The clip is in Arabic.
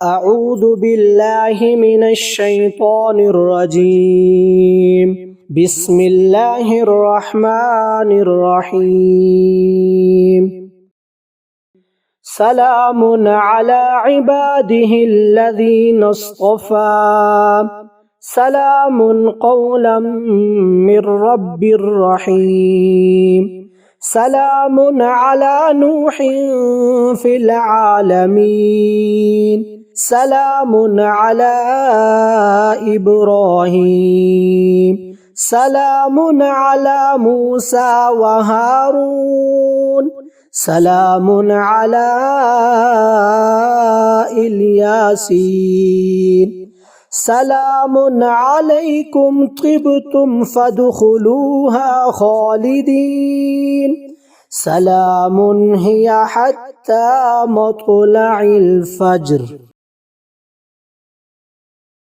أعوذ بالله من الشيطان الرجيم. بسم الله الرحمن الرحيم. سلام على عباده الذين اصطفى. سلام قولا من رب رحيم. سلام على نوح في العالمين. سلام على إبراهيم. سلام على موسى وهارون. سلام على الياسين. سلام عليكم طبتم فادخلوها خالدين. سلام هي حتى مطلع الفجر.